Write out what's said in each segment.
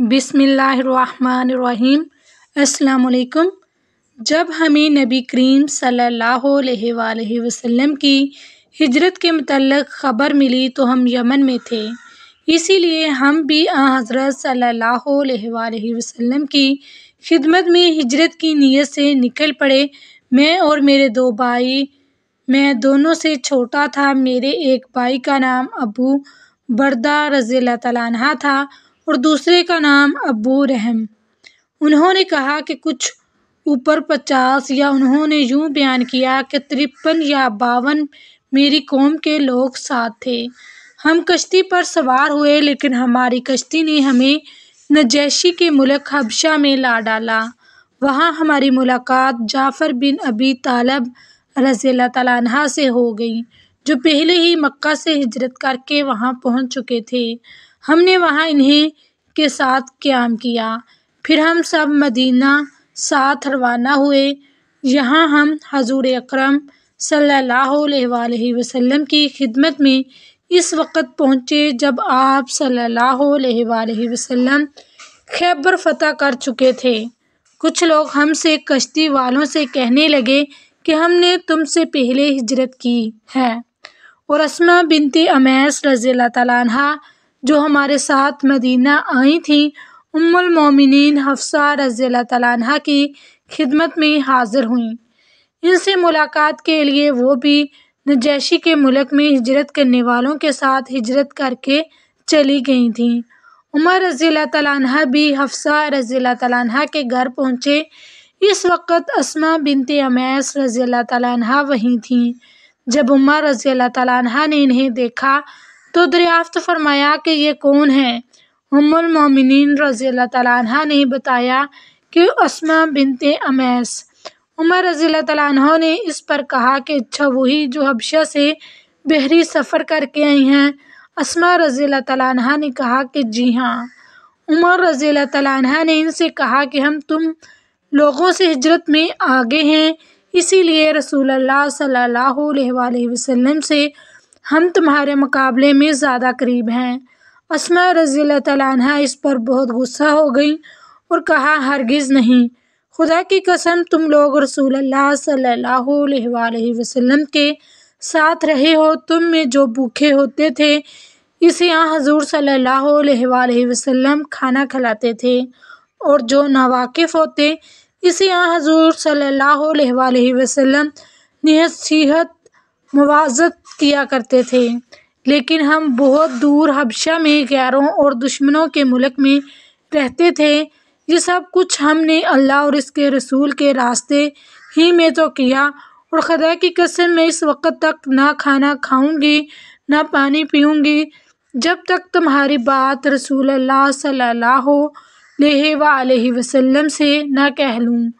बिस्मिल्लाहिर्रहमानिर्रहीम। अस्सलाम वालेकुम। जब हमें नबी करीम सल्लल्लाहु अलैहि वसल्लम की हिजरत के मुतल्लिक़ ख़बर मिली तो हम यमन में थे, इसीलिए हम भी हज़रत सल्लल्लाहु अलैहि वसल्लम की खिदमत में हिजरत की नीयत से निकल पड़े। मैं और मेरे दो भाई, मैं दोनों से छोटा था। मेरे एक भाई का नाम अबू बरदा रज़ियल्लाहु तआला अन्हु था और दूसरे का नाम अबू रहम। उन्होंने कहा कि कुछ ऊपर 50 या उन्होंने यूँ बयान किया कि 53 या 52 मेरी कौम के लोग साथ थे। हम कश्ती पर सवार हुए, लेकिन हमारी कश्ती ने हमें नजैशी के मुल्क हबशा में ला डाला। वहाँ हमारी मुलाकात जाफ़र बिन अबी तालिब रज़ियल्लाहु तआला अन्हु से हो गई, जो पहले ही मक्का से हिजरत करके वहाँ पहुँच चुके थे। हमने वहाँ इन्हें के साथ क़याम किया। फिर हम सब मदीना साथ रवाना हुए। यहाँ हम हज़ूर अकरम सल्लल्लाहु अलैहि वसल्लम की खिदमत में इस वक़्त पहुँचे जब आप सल्लल्लाहु अलैहि वसल्लम खैबर फ़तह कर चुके थे। कुछ लोग हमसे कश्ती वालों से कहने लगे कि हमने तुमसे पहले हिजरत की है, और अस्मा बिनते उमैस रज़ियल्लाहु तआला अन्हा जो हमारे साथ मदीना आई थीं, उम्मुल मोमिनीन हफ्सा रज़ियल्लाहु तआला अन्हा की खिदमत में हाज़िर हुईं। इनसे मुलाकात के लिए वो भी नजैशी के मुल्क में हिजरत करने वालों के साथ हिजरत करके चली गई थीं। उमर रज़ियल्लाहु तआला अन्हा भी हफ्सा रज़ियल्लाहु तआला अन्हा के घर पहुँचे। इस वक़्त अस्मा बिनते उमैस रज़ियल्लाहु तआला अन्हा वहीं थीं। जब उमर रज़ियल्लाहु तआला अन्हा ने इन्हें देखा तो दरियाफ्त फरमाया कि ये कौन है। उम्मुल मोमिनीन रज़ियल्लाहु तआला अन्हा ने बताया कि अस्मा बिनते उमैस। उमर रज़ियल्लाहु तआला अन्हु ने इस पर कहा कि अच्छा वही जो हबशा से बहरी सफ़र करके आई हैं। अस्मा रज़ियल्लाहु तआला अन्हा ने कहा कि जी हाँ। उमर रज़ियल्लाहु तआला अन्हा ने इनसे कहा कि हम तुम लोगों से हिजरत में आगे हैं, इसीलिए रसूलुल्लाह सल्लल्लाहु अलैहि वसल्लम से हम तुम्हारे मुकाबले में ज़्यादा करीब हैं। अस्मा रज़ियल्लाहु तआला अन्हा इस पर बहुत गुस्सा हो गई और कहा हरगिज़ नहीं, खुदा की कसम तुम लोग रसूलुल्लाह सल्लल्लाहु अलैहि वसल्लम के साथ रहे हो। तुम में जो भूखे होते थे इसे यहाँ हज़ूर सल्लल्लाहु अलैहि वसल्लम खाना खिलाते थे, और जो नावाकिफ़ होते इसे यहाँ हज़ूर सल्लल्लाहु अलैहि वसल्लम नसीहत मवाज़त किया करते थे। लेकिन हम बहुत दूर हबशा में गैरों और दुश्मनों के मुल्क में रहते थे। ये सब कुछ हमने अल्लाह और इसके रसूल के रास्ते ही में तो किया, और खुदा की कसम मैं इस वक़्त तक ना खाना खाऊंगी ना पानी पीऊंगी जब तक तुम्हारी बात रसूलुल्लाह सल्लल्लाहु अलैहि वसल्लम से ना कह लूँ।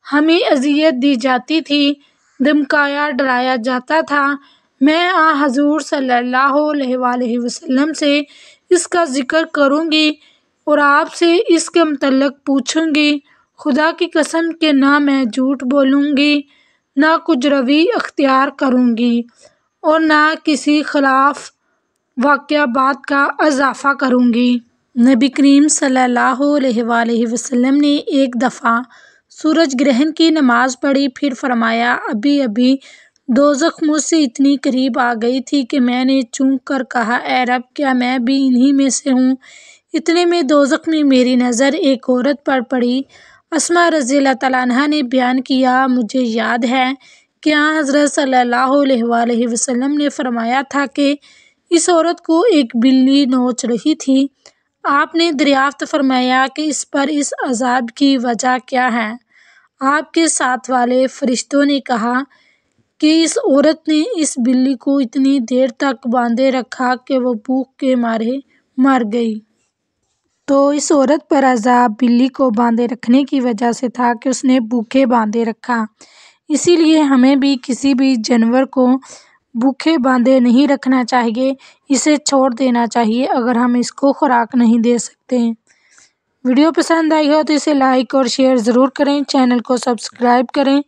हमें अज़ियत दी जाती थी, धमकाया डराया जाता था। मैं हज़ूर सल्लल्लाहु अलैहि वसल्लम से इसका ज़िक्र करूँगी और आपसे इसके मुतल्लिक़ पूछूँगी। खुदा की कसम के ना मैं झूठ बोलूँगी, ना कुछ रवि अख्तियार करूँगी, और ना किसी खिलाफ वाक़या बात का इज़ाफ़ा करूँगी। नबी करीम सल्लल्लाहु अलैहि वसल्लम ने एक दफ़ा सूरज ग्रहण की नमाज़ पढ़ी, फिर फरमाया अभी अभी दोज़ख मुझसे इतनी करीब आ गई थी कि मैंने चूक कर कहा ए रब, क्या मैं भी इन्हीं में से हूँ। इतने में दोज़ख में मेरी नज़र एक औरत पर पड़ी। अस्मा रज़ियल्लाहु तआला अन्हा ने बयान किया, मुझे याद है कि हज़रत सल्लल्लाहु अलैहि वसल्लम ने फरमाया था कि इस औरत को एक बिल्ली नोच रही थी। आपने दरियाफ्त फरमाया कि इस पर इस अज़ाब की वजह क्या है। आपके साथ वाले फरिश्तों ने कहा कि इस औरत ने इस बिल्ली को इतनी देर तक बांधे रखा कि वो भूख के मारे मर गई। तो इस औरत पर अज़ाब बिल्ली को बांधे रखने की वजह से था कि उसने भूखे बांधे रखा। इसीलिए हमें भी किसी भी जानवर को भूखे बांधे नहीं रखना चाहिए, इसे छोड़ देना चाहिए अगर हम इसको खुराक नहीं दे सकते। वीडियो पसंद आई हो तो इसे लाइक और शेयर ज़रूर करें, चैनल को सब्सक्राइब करें।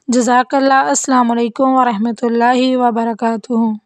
जज़ाकल्लाह। अस्सलाम वालेकुम व रहमतुल्लाहि व बरकातुहू।